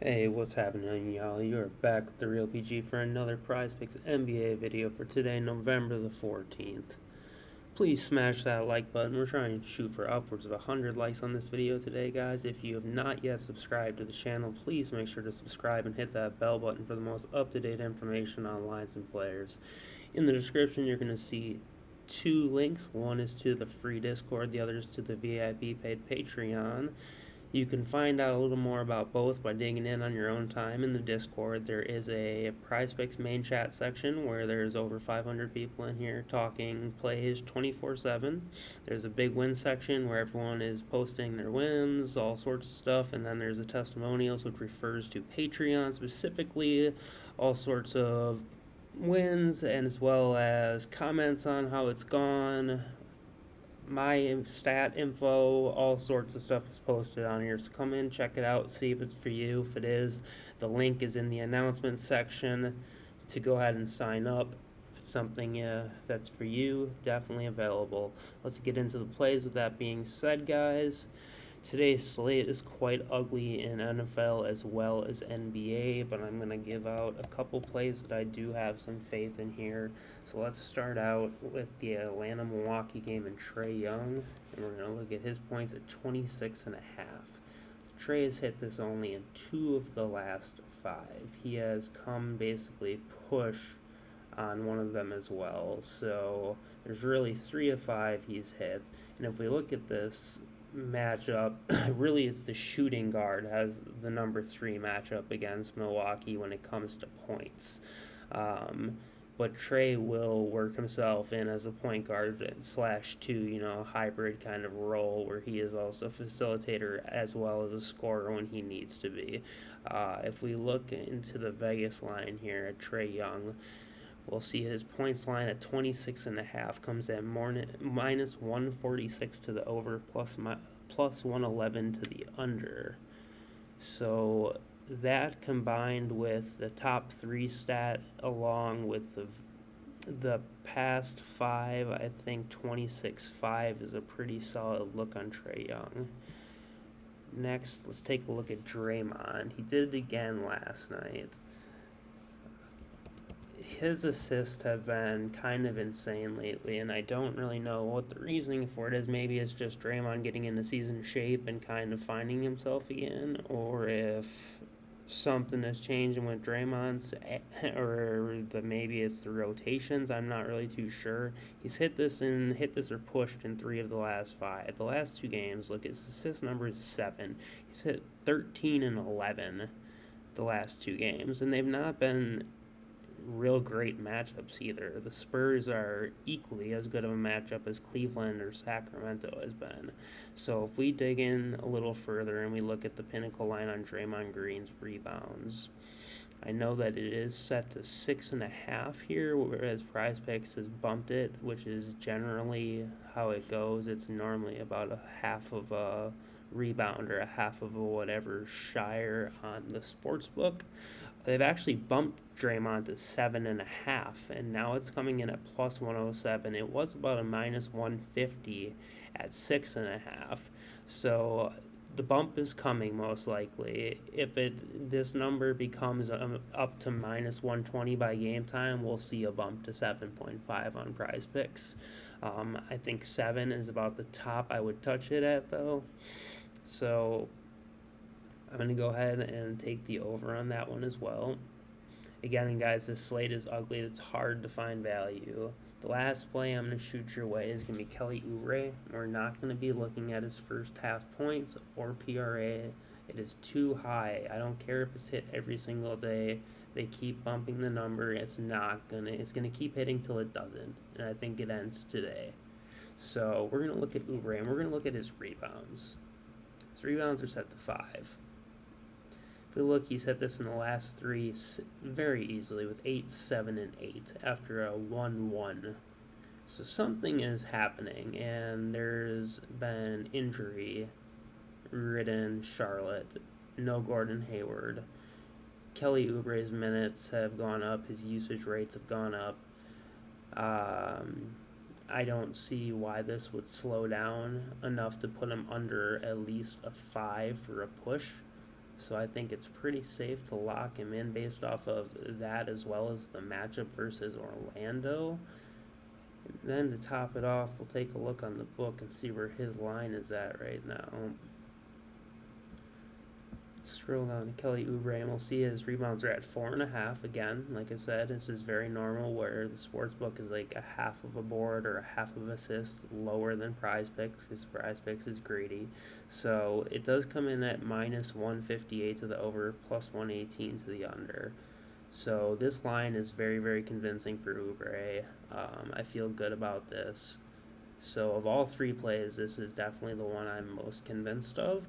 Hey, what's happening, y'all? You're back with TheReal PG for another Prizepicks NBA video for today, November the 14th. Please smash that like button. We're trying to shoot for upwards of 100 likes on this video today, guys. If you have not yet subscribed to the channel, please make sure to subscribe and hit that bell button for the most up-to-date information on lines and players. In the description, you're going to see two links. One is to the free Discord, the other is to the VIP paid Patreon. You can find out a little more about both by digging in on your own time. In the Discord, there is a Prizepicks main chat section where there's over 500 people in here talking plays 24/7. There's a big win section where everyone is posting their wins, all sorts of stuff, and then there's a testimonials, which refers to Patreon specifically, all sorts of wins, and as well as comments on how it's gone, my stat info, all sorts of stuff is posted on here. So come in, check it out, see if it's for you. If it is, the link is in the announcement section to go ahead and sign up. If it's something that's for you, definitely available. Let's get into the plays. With that being said, guys, today's slate is quite ugly in NFL as well as NBA, but I'm going to give out a couple plays that I do have some faith in here. So let's start out with the Atlanta-Milwaukee game and Trae Young, and we're going to look at his points at 26.5. So Trae has hit this only in 2 of the last 5. He has come basically push on one of them as well. So there's really 3 of 5 he's hit. And if we look at this matchup, really it's the shooting guard has the number 3 matchup against Milwaukee when it comes to points. But Trae will work himself in as a point guard /2, hybrid kind of role where he is also a facilitator as well as a scorer when he needs to be. If we look into the Vegas line here at Trae Young, we'll see his points line at 26.5 comes at minus 146 to the over, plus 111 to the under. So that combined with the top 3 stat along with the past 5, I think 26.5 is a pretty solid look on Trae Young. Next, let's take a look at Draymond. He did it again last night. His assists have been kind of insane lately, and I don't really know what the reasoning for it is. Maybe it's just Draymond getting into season shape and kind of finding himself again, or if something is changing with Draymond's, or maybe it's the rotations. I'm not really too sure. He's hit this or pushed in 3 of the last 5. The last 2 games, look, his assist number is 7. He's hit 13 and 11 the last 2 games, and they've not been real great matchups either. The Spurs are equally as good of a matchup as Cleveland or Sacramento has been. So if we dig in a little further and we look at the pinnacle line on Draymond Green's rebounds, I know that it is set to 6.5 here, whereas Prizepicks has bumped it, which is generally how it goes. It's normally about a half of a rebound or a half of a whatever shire on the sports book. They've actually bumped Draymond to 7.5, and now it's coming in at plus 107. It was about a minus 150 at 6.5. So the bump is coming most likely. If this number becomes up to minus 120 by game time, we'll see a bump to 7.5 on Prizepicks. I think 7 is about the top I would touch it at, though. So I'm going to go ahead and take the over on that one as well. Again, guys, this slate is ugly. It's hard to find value. The last play I'm going to shoot your way is going to be Kelly Oubre. We're not going to be looking at his first half points or PRA. It is too high. I don't care if it's hit every single day. They keep bumping the number. It's going to keep hitting till it doesn't. And I think it ends today. So we're going to look at Oubre, and we're going to look at his rebounds. His rebounds are set to 5. If we look, he's hit this in the last 3 very easily with 8, 7, and 8 after a 1-1. So something is happening, and there's been injury-ridden Charlotte. No Gordon Hayward. Kelly Oubre's minutes have gone up. His usage rates have gone up. I don't see why this would slow down enough to put him under at least a 5 for a push. So I think it's pretty safe to lock him in based off of that, as well as the matchup versus Orlando. And then to top it off, we'll take a look on the book and see where his line is at right now. Scroll down to Kelly Oubre and we'll see his rebounds are at 4.5. Again, like I said, this is very normal where the sports book is like a half of a board or a half of assist lower than Prizepicks, because Prizepicks is greedy. So it does come in at minus 158 to the over, plus 118 to the under. So this line is very, very convincing for Oubre. I feel good about this. So of all three plays, this is definitely the one I'm most convinced of.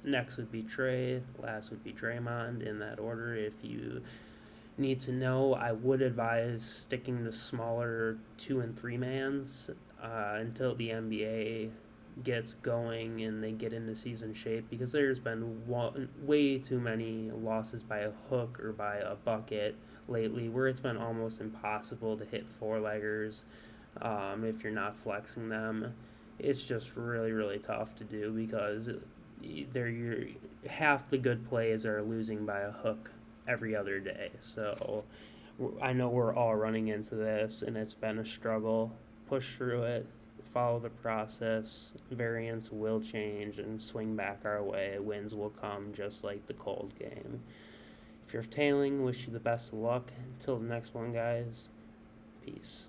Next would be Trey. Last would be Draymond, in that order. If you need to know, I would advise sticking to smaller 2 and 3 mans until the NBA gets going and they get into season shape, because there's been way too many losses by a hook or by a bucket lately where it's been almost impossible to hit four-leggers if you're not flexing them. It's just really, really tough to do because half the good plays are losing by a hook every other day. So I know we're all running into this, and it's been a struggle. Push through it, follow the process. Variance will change and swing back our way. Wins will come just like the cold game. If you're tailing, wish you the best of luck. Until the next one, guys. Peace.